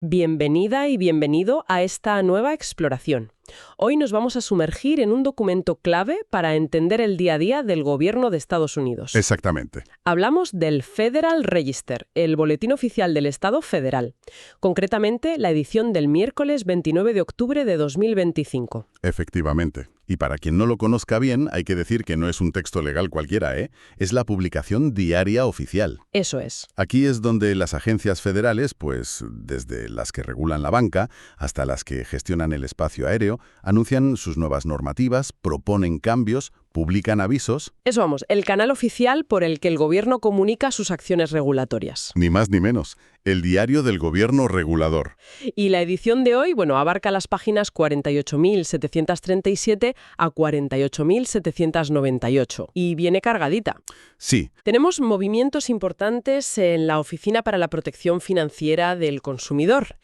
Bienvenida y bienvenido a esta nueva exploración. Hoy nos vamos a sumergir en un documento clave para entender el día a día del gobierno de Estados Unidos. Exactamente. Hablamos del Federal Register, el boletín oficial del Estado federal. Concretamente, la edición del miércoles 29 de octubre de 2025. Efectivamente. Y para quien no lo conozca bien, hay que decir que no es un texto legal cualquiera, ¿eh? Es la publicación diaria oficial. Eso es. Aquí es donde las agencias federales, pues desde las que regulan la banca hasta las que gestionan el espacio aéreo, anuncian sus nuevas normativas, proponen cambios, publican avisos. Eso vamos, el canal oficial por el que el gobierno comunica sus acciones regulatorias. Ni más ni menos. El diario del gobierno regulador. Y la edición de hoy, abarca las páginas 48.737 a 48.798 y viene cargadita. Sí. Tenemos movimientos importantes en la Oficina para la Protección Financiera del Consumidor,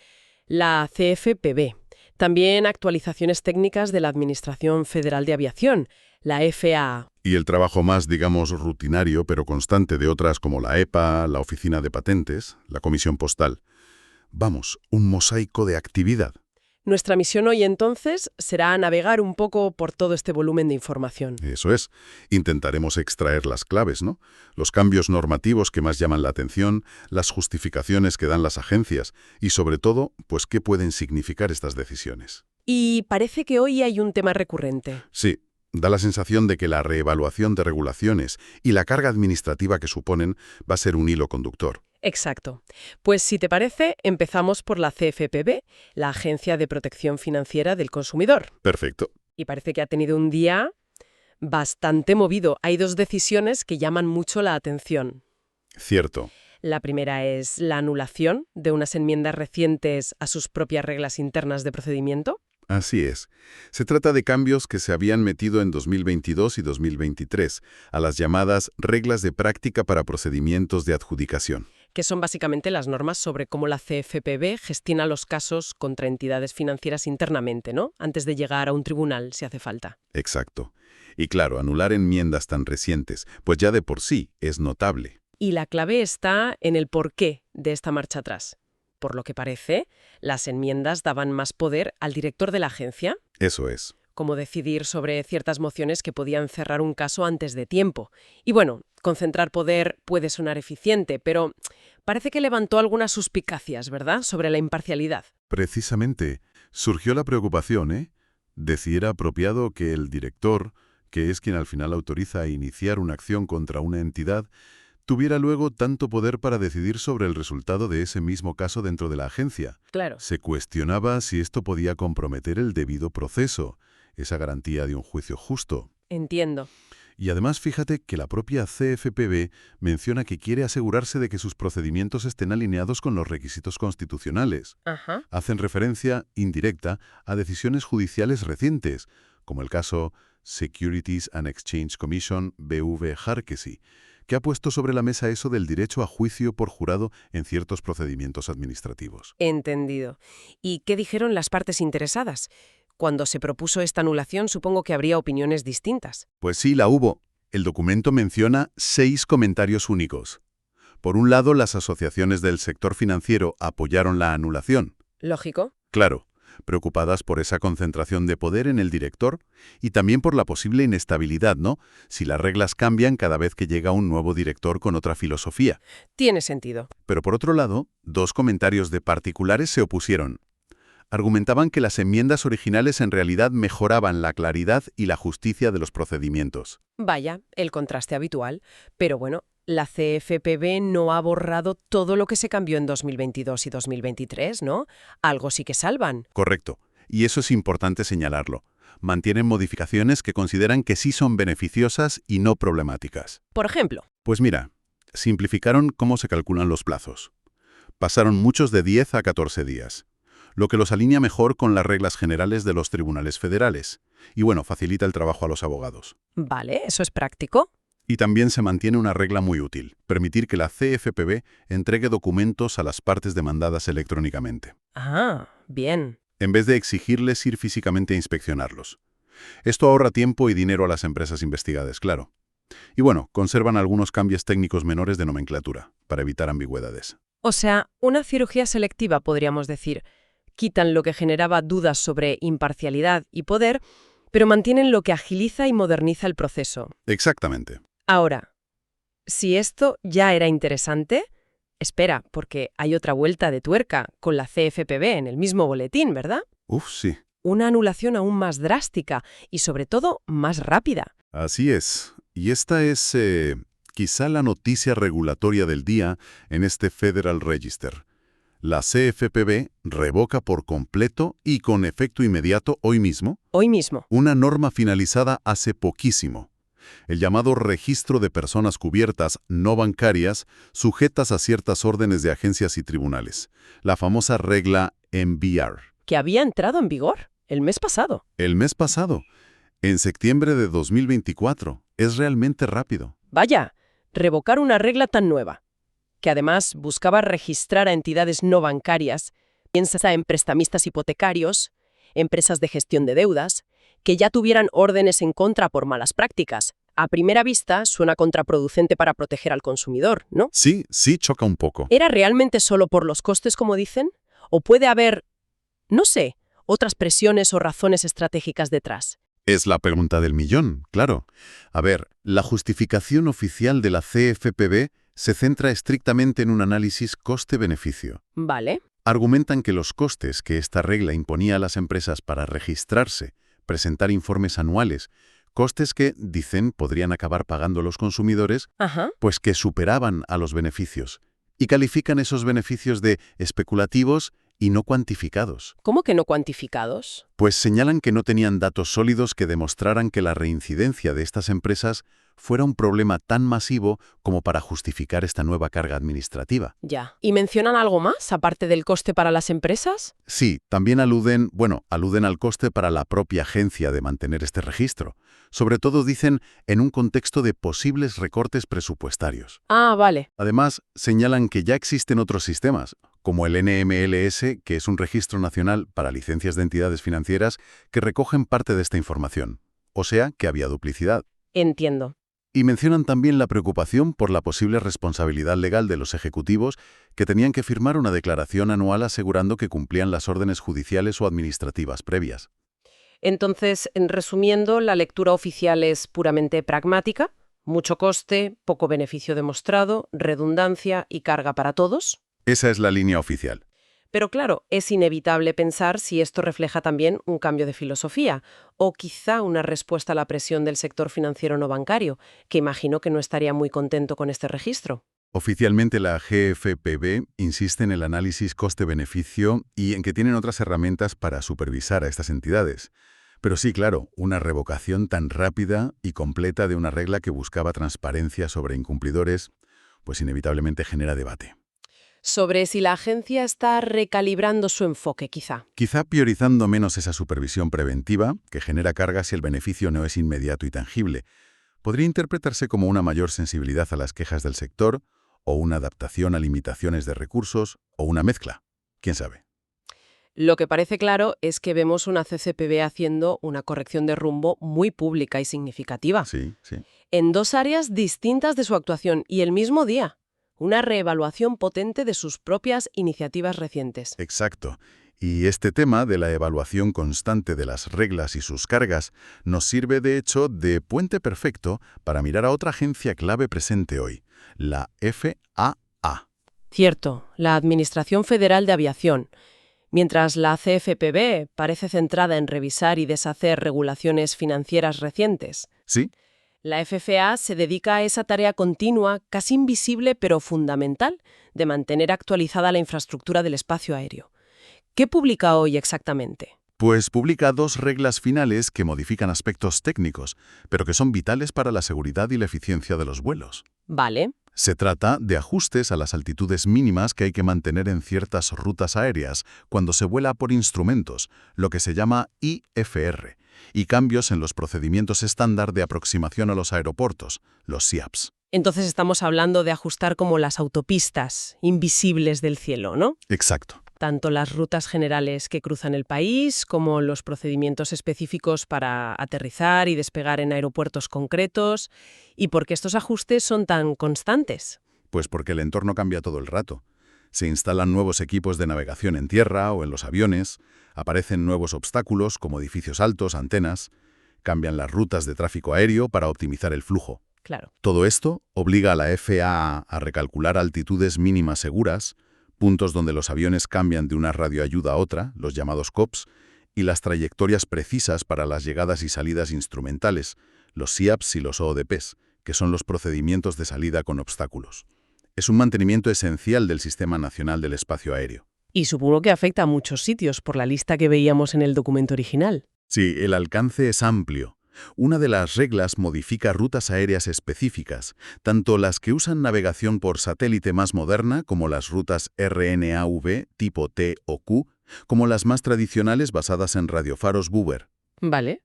la CFPB. También actualizaciones técnicas de la Administración Federal de Aviación, la FAA. Y el trabajo más, digamos, rutinario, pero constante de otras como la EPA, la Oficina de Patentes, la Comisión Postal. Vamos, un mosaico de actividad. Nuestra misión hoy, entonces, será navegar un poco por todo este volumen de información. Eso es. Intentaremos extraer las claves, ¿no? Los cambios normativos que más llaman la atención, las justificaciones que dan las agencias y, sobre todo, pues qué pueden significar estas decisiones. Y parece que hoy hay un tema recurrente. Sí. Da la sensación de que la reevaluación de regulaciones y la carga administrativa que suponen va a ser un hilo conductor. Exacto. Pues si te parece, empezamos por la CFPB, la Agencia de Protección Financiera del Consumidor. Perfecto. Y parece que ha tenido un día bastante movido. Hay dos decisiones que llaman mucho la atención. Cierto. La primera es la anulación de unas enmiendas recientes a sus propias reglas internas de procedimiento. Así es. Se trata de cambios que se habían metido en 2022 y 2023 a las llamadas reglas de práctica para procedimientos de adjudicación. Que son básicamente las normas sobre cómo la CFPB gestiona los casos contra entidades financieras internamente, ¿no? Antes de llegar a un tribunal, si hace falta. Exacto. Y claro, anular enmiendas tan recientes, pues ya de por sí es notable. Y la clave está en el porqué de esta marcha atrás. Por lo que parece, las enmiendas daban más poder al director de la agencia. Eso es. Como decidir sobre ciertas mociones que podían cerrar un caso antes de tiempo. Y concentrar poder puede sonar eficiente, pero parece que levantó algunas suspicacias, ¿verdad?, sobre la imparcialidad. Precisamente, surgió la preocupación, de si era apropiado que el director, que es quien al final autoriza a iniciar una acción contra una entidad, tuviera luego tanto poder para decidir sobre el resultado de ese mismo caso dentro de la agencia. Claro. Se cuestionaba si esto podía comprometer el debido proceso, esa garantía de un juicio justo. Entiendo. Y además fíjate que la propia CFPB menciona que quiere asegurarse de que sus procedimientos estén alineados con los requisitos constitucionales. Ajá. Hacen referencia indirecta a decisiones judiciales recientes, como el caso Securities and Exchange Commission BV Harkesy, que ha puesto sobre la mesa eso del derecho a juicio por jurado en ciertos procedimientos administrativos. Entendido. ¿Y qué dijeron las partes interesadas? Cuando se propuso esta anulación, supongo que habría opiniones distintas. Pues sí, la hubo. El documento menciona 6 comentarios únicos. Por un lado, las asociaciones del sector financiero apoyaron la anulación. Lógico. Claro, preocupadas por esa concentración de poder en el director y también por la posible inestabilidad, ¿no? Si las reglas cambian cada vez que llega un nuevo director con otra filosofía. Tiene sentido. Pero por otro lado, 2 comentarios de particulares se opusieron. Argumentaban que las enmiendas originales en realidad mejoraban la claridad y la justicia de los procedimientos. Vaya, el contraste habitual. Pero la CFPB no ha borrado todo lo que se cambió en 2022 y 2023, ¿no? Algo sí que salvan. Correcto. Y eso es importante señalarlo. Mantienen modificaciones que consideran que sí son beneficiosas y no problemáticas. Por ejemplo. Pues mira, simplificaron cómo se calculan los plazos. Pasaron muchos de 10 a 14 días. Lo que los alinea mejor con las reglas generales de los tribunales federales. Y facilita el trabajo a los abogados. Vale, eso es práctico. Y también se mantiene una regla muy útil, permitir que la CFPB entregue documentos a las partes demandadas electrónicamente. Ah, bien. En vez de exigirles ir físicamente a inspeccionarlos. Esto ahorra tiempo y dinero a las empresas investigadas, claro. Y conservan algunos cambios técnicos menores de nomenclatura, para evitar ambigüedades. O sea, una cirugía selectiva, podríamos decir. Quitan lo que generaba dudas sobre imparcialidad y poder, pero mantienen lo que agiliza y moderniza el proceso. Exactamente. Ahora, si esto ya era interesante, espera, porque hay otra vuelta de tuerca con la CFPB en el mismo boletín, ¿verdad? Uf, sí. Una anulación aún más drástica y, sobre todo, más rápida. Así es. Y esta es quizá la noticia regulatoria del día en este Federal Register. La CFPB revoca por completo y con efecto inmediato hoy mismo Hoy mismo. una norma finalizada hace poquísimo. El llamado Registro de Personas Cubiertas No Bancarias sujetas a ciertas órdenes de agencias y tribunales. La famosa regla MBR. Que había entrado en vigor el mes pasado. El mes pasado, en septiembre de 2024. Es realmente rápido. Vaya, revocar una regla tan nueva, que además buscaba registrar a entidades no bancarias, piensa en prestamistas hipotecarios, empresas de gestión de deudas, que ya tuvieran órdenes en contra por malas prácticas. A primera vista suena contraproducente para proteger al consumidor, ¿no? Sí, sí choca un poco. ¿Era realmente solo por los costes, como dicen? ¿O puede haber, no sé, otras presiones o razones estratégicas detrás? Es la pregunta del millón, claro. A ver, la justificación oficial de la CFPB se centra estrictamente en un análisis coste-beneficio. Vale. Argumentan que los costes que esta regla imponía a las empresas para registrarse, presentar informes anuales, costes que, dicen, podrían acabar pagando los consumidores, Ajá. pues que superaban a los beneficios. Y califican esos beneficios de especulativos y no cuantificados. ¿Cómo que no cuantificados? Pues señalan que no tenían datos sólidos que demostraran que la reincidencia de estas empresas fuera un problema tan masivo como para justificar esta nueva carga administrativa. Ya. ¿Y mencionan algo más, aparte del coste para las empresas? Sí, también aluden al coste para la propia agencia de mantener este registro. Sobre todo dicen en un contexto de posibles recortes presupuestarios. Ah, vale. Además, señalan que ya existen otros sistemas, como el NMLS, que es un registro nacional para licencias de entidades financieras, que recogen parte de esta información. O sea, que había duplicidad. Entiendo. Y mencionan también la preocupación por la posible responsabilidad legal de los ejecutivos que tenían que firmar una declaración anual asegurando que cumplían las órdenes judiciales o administrativas previas. Entonces, en resumiendo, la lectura oficial es puramente pragmática, mucho coste, poco beneficio demostrado, redundancia y carga para todos. Esa es la línea oficial. Pero claro, es inevitable pensar si esto refleja también un cambio de filosofía o quizá una respuesta a la presión del sector financiero no bancario, que imagino que no estaría muy contento con este registro. Oficialmente la GFPB insiste en el análisis coste-beneficio y en que tienen otras herramientas para supervisar a estas entidades. Pero sí, claro, una revocación tan rápida y completa de una regla que buscaba transparencia sobre incumplidores, pues inevitablemente genera debate. Sobre si la agencia está recalibrando su enfoque, quizá. Quizá priorizando menos esa supervisión preventiva, que genera cargas si el beneficio no es inmediato y tangible. Podría interpretarse como una mayor sensibilidad a las quejas del sector, o una adaptación a limitaciones de recursos, o una mezcla. ¿Quién sabe? Lo que parece claro es que vemos una CCPB haciendo una corrección de rumbo muy pública y significativa, Sí, sí. en dos áreas distintas de su actuación y el mismo día. Una reevaluación potente de sus propias iniciativas recientes. Exacto. Y este tema de la evaluación constante de las reglas y sus cargas nos sirve, de hecho, de puente perfecto para mirar a otra agencia clave presente hoy, la FAA. Cierto, la Administración Federal de Aviación. Mientras la CFPB parece centrada en revisar y deshacer regulaciones financieras recientes, ¿Sí? la FFA se dedica a esa tarea continua, casi invisible pero fundamental, de mantener actualizada la infraestructura del espacio aéreo. ¿Qué publica hoy exactamente? Pues publica dos reglas finales que modifican aspectos técnicos, pero que son vitales para la seguridad y la eficiencia de los vuelos. Vale. Se trata de ajustes a las altitudes mínimas que hay que mantener en ciertas rutas aéreas cuando se vuela por instrumentos, lo que se llama IFR, y cambios en los procedimientos estándar de aproximación a los aeropuertos, los SIAPs. Entonces estamos hablando de ajustar como las autopistas invisibles del cielo, ¿no? Exacto. Tanto las rutas generales que cruzan el país como los procedimientos específicos para aterrizar y despegar en aeropuertos concretos. ¿Y por qué estos ajustes son tan constantes? Pues porque el entorno cambia todo el rato. Se instalan nuevos equipos de navegación en tierra o en los aviones, aparecen nuevos obstáculos como edificios altos, antenas, cambian las rutas de tráfico aéreo para optimizar el flujo. Claro. Todo esto obliga a la FAA a recalcular altitudes mínimas seguras, puntos donde los aviones cambian de una radioayuda a otra, los llamados COPS, y las trayectorias precisas para las llegadas y salidas instrumentales, los SIAPs y los OODPs, que son los procedimientos de salida con obstáculos. Es un mantenimiento esencial del Sistema Nacional del Espacio Aéreo. Y supongo que afecta a muchos sitios por la lista que veíamos en el documento original. Sí, el alcance es amplio. Una de las reglas modifica rutas aéreas específicas, tanto las que usan navegación por satélite más moderna, como las rutas RNAV tipo T o Q, como las más tradicionales basadas en radiofaros Buber. Vale.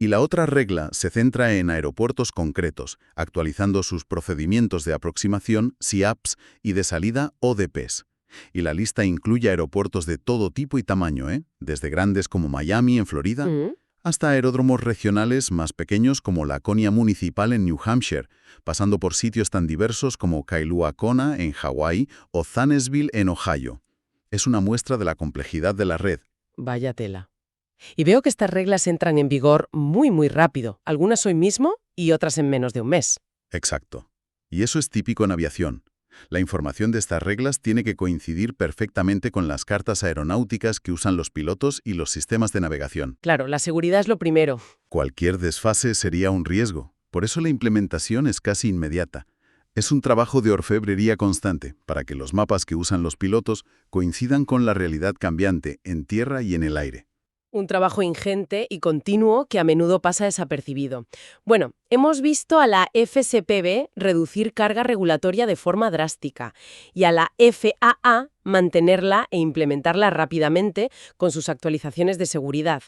Y la otra regla se centra en aeropuertos concretos, actualizando sus procedimientos de aproximación, SIAPs, y de salida, ODPs. Y la lista incluye aeropuertos de todo tipo y tamaño, desde grandes como Miami, en Florida, hasta aeródromos regionales más pequeños como Laconia Municipal en New Hampshire, pasando por sitios tan diversos como Kailua Kona en Hawái o Zanesville en Ohio. Es una muestra de la complejidad de la red. Vaya tela. Y veo que estas reglas entran en vigor muy rápido, algunas hoy mismo y otras en menos de un mes. Exacto. Y eso es típico en aviación. La información de estas reglas tiene que coincidir perfectamente con las cartas aeronáuticas que usan los pilotos y los sistemas de navegación. Claro, la seguridad es lo primero. Cualquier desfase sería un riesgo. Por eso la implementación es casi inmediata. Es un trabajo de orfebrería constante para que los mapas que usan los pilotos coincidan con la realidad cambiante en tierra y en el aire. Un trabajo ingente y continuo que a menudo pasa desapercibido. Bueno, hemos visto a la FSPB reducir carga regulatoria de forma drástica y a la FAA mantenerla e implementarla rápidamente con sus actualizaciones de seguridad.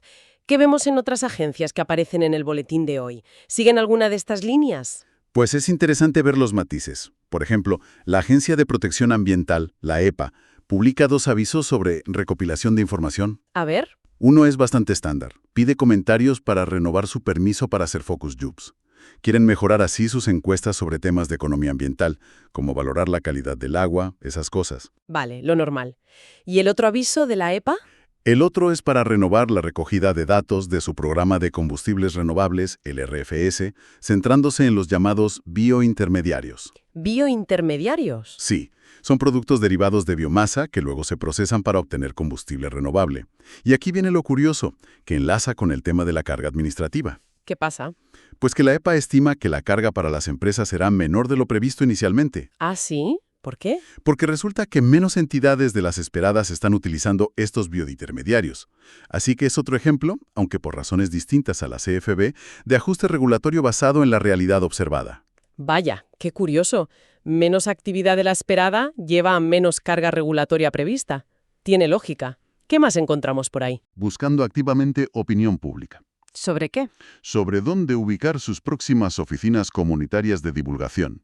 ¿Qué vemos en otras agencias que aparecen en el boletín de hoy? ¿Siguen alguna de estas líneas? Pues es interesante ver los matices. Por ejemplo, la Agencia de Protección Ambiental, la EPA, publica 2 avisos sobre recopilación de información. A ver. Uno es bastante estándar. Pide comentarios para renovar su permiso para hacer focus groups. Quieren mejorar así sus encuestas sobre temas de economía ambiental, como valorar la calidad del agua, esas cosas. Vale, lo normal. ¿Y el otro aviso de la EPA? El otro es para renovar la recogida de datos de su programa de combustibles renovables, el RFS, centrándose en los llamados biointermediarios. ¿Biointermediarios? Sí. Son productos derivados de biomasa que luego se procesan para obtener combustible renovable. Y aquí viene lo curioso, que enlaza con el tema de la carga administrativa. ¿Qué pasa? Pues que la EPA estima que la carga para las empresas será menor de lo previsto inicialmente. ¿Ah, sí? ¿Por qué? Porque resulta que menos entidades de las esperadas están utilizando estos biointermediarios. Así que es otro ejemplo, aunque por razones distintas a la CFB, de ajuste regulatorio basado en la realidad observada. Vaya, qué curioso. Menos actividad de la esperada lleva a menos carga regulatoria prevista. Tiene lógica. ¿Qué más encontramos por ahí? Buscando activamente opinión pública. ¿Sobre qué? Sobre dónde ubicar sus próximas oficinas comunitarias de divulgación.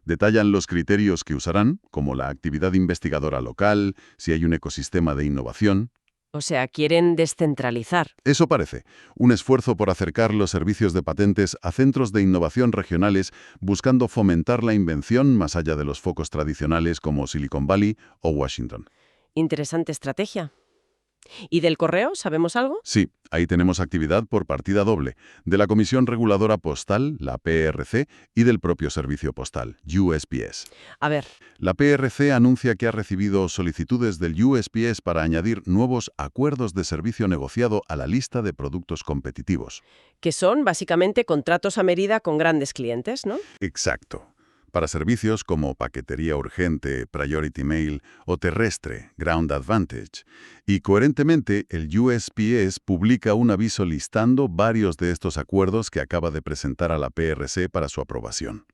Detallan los criterios que usarán, como la actividad investigadora local, si hay un ecosistema de innovación. O sea, quieren descentralizar. Eso parece, un esfuerzo por acercar los servicios de patentes a centros de innovación regionales buscando fomentar la invención más allá de los focos tradicionales como Silicon Valley o Washington. Interesante estrategia. ¿Y del correo sabemos algo? Sí, ahí tenemos actividad por partida doble, de la Comisión Reguladora Postal, la PRC, y del propio Servicio Postal, USPS. A ver. La PRC anuncia que ha recibido solicitudes del USPS para añadir nuevos acuerdos de servicio negociado a la lista de productos competitivos. Que son, básicamente, contratos a medida con grandes clientes, ¿no? Exacto. Para servicios como paquetería urgente, Priority Mail o terrestre, Ground Advantage. Y coherentemente, el USPS publica un aviso listando varios de estos acuerdos que acaba de presentar a la PRC para su aprobación.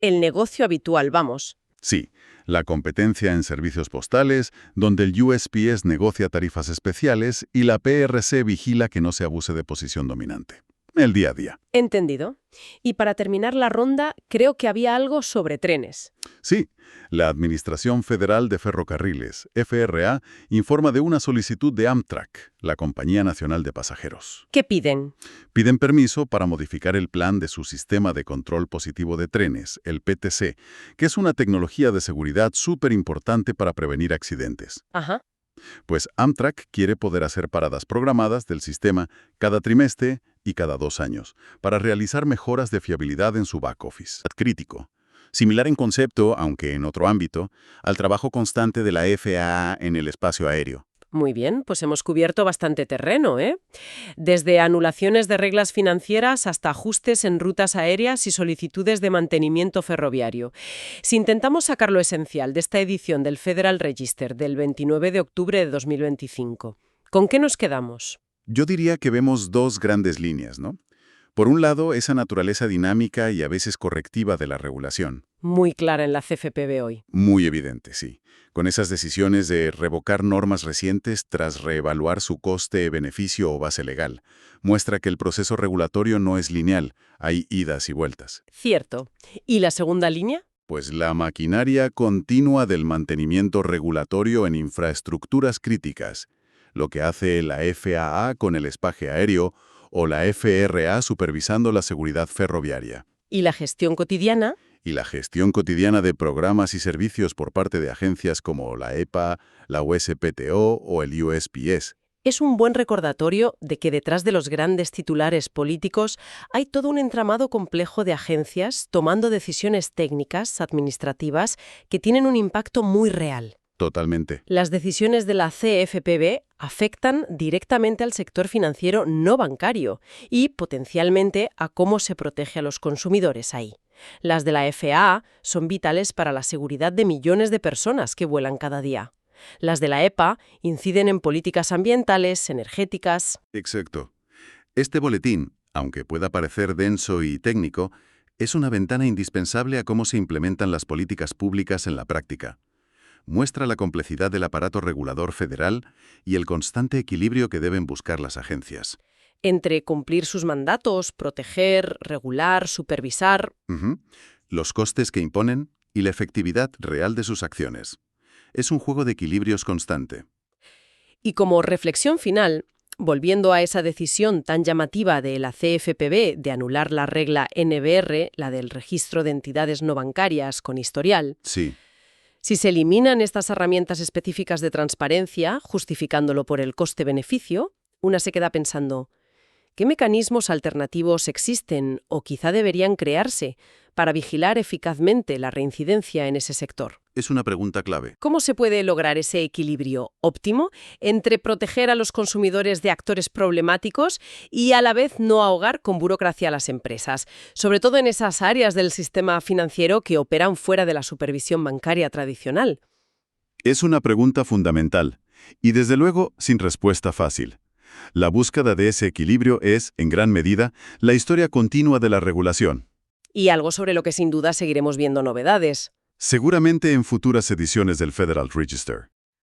El negocio habitual, vamos. Sí, la competencia en servicios postales, donde el USPS negocia tarifas especiales y la PRC vigila que no se abuse de posición dominante. el día a día. Entendido. Y para terminar la ronda, creo que había algo sobre trenes. Sí, la Administración Federal de Ferrocarriles, FRA, informa de una solicitud de Amtrak, la Compañía Nacional de Pasajeros. ¿Qué piden? Piden permiso para modificar el plan de su Sistema de Control Positivo de Trenes, el PTC, que es una tecnología de seguridad súper importante para prevenir accidentes. Ajá. Pues Amtrak quiere poder hacer paradas programadas del sistema cada trimestre y cada 2 años, para realizar mejoras de fiabilidad en su back office. Crítico. Similar en concepto, aunque en otro ámbito, al trabajo constante de la FAA en el espacio aéreo. Muy bien, pues hemos cubierto bastante terreno, ¿eh? Desde anulaciones de reglas financieras hasta ajustes en rutas aéreas y solicitudes de mantenimiento ferroviario. Si intentamos sacar lo esencial de esta edición del Federal Register del 29 de octubre de 2025, ¿con qué nos quedamos? Yo diría que vemos dos grandes líneas, ¿no? Por un lado, esa naturaleza dinámica y a veces correctiva de la regulación. Muy clara en la CFPB hoy. Muy evidente, sí. Con esas decisiones de revocar normas recientes tras reevaluar su coste-beneficio o base legal. Muestra que el proceso regulatorio no es lineal, hay idas y vueltas. Cierto. ¿Y la segunda línea? Pues la maquinaria continua del mantenimiento regulatorio en infraestructuras críticas, lo que hace la FAA con el espacio aéreo o la FRA supervisando la seguridad ferroviaria. ¿Y la gestión cotidiana? Y la gestión cotidiana de programas y servicios por parte de agencias como la EPA, la USPTO o el USPS. Es un buen recordatorio de que detrás de los grandes titulares políticos hay todo un entramado complejo de agencias tomando decisiones técnicas, administrativas, que tienen un impacto muy real. Totalmente. Las decisiones de la CFPB afectan directamente al sector financiero no bancario y, potencialmente, a cómo se protege a los consumidores ahí. Las de la FAA son vitales para la seguridad de millones de personas que vuelan cada día. Las de la EPA inciden en políticas ambientales, energéticas. Exacto. Este boletín, aunque pueda parecer denso y técnico, es una ventana indispensable a cómo se implementan las políticas públicas en la práctica. Muestra la complejidad del aparato regulador federal y el constante equilibrio que deben buscar las agencias. Entre cumplir sus mandatos, proteger, regular, supervisar. Los costes que imponen y la efectividad real de sus acciones. Es un juego de equilibrios constante. Y como reflexión final, volviendo a esa decisión tan llamativa de la CFPB de anular la regla NBR, la del registro de entidades no bancarias con historial. Sí. Si se eliminan estas herramientas específicas de transparencia, justificándolo por el coste-beneficio, una se queda pensando, ¿qué mecanismos alternativos existen o quizá deberían crearse para vigilar eficazmente la reincidencia en ese sector? Es una pregunta clave. ¿Cómo se puede lograr ese equilibrio óptimo entre proteger a los consumidores de actores problemáticos y a la vez no ahogar con burocracia a las empresas, sobre todo en esas áreas del sistema financiero que operan fuera de la supervisión bancaria tradicional? Es una pregunta fundamental y, desde luego, sin respuesta fácil. La búsqueda de ese equilibrio es, en gran medida, la historia continua de la regulación. Y algo sobre lo que sin duda seguiremos viendo novedades. Seguramente en futuras ediciones del Federal Register.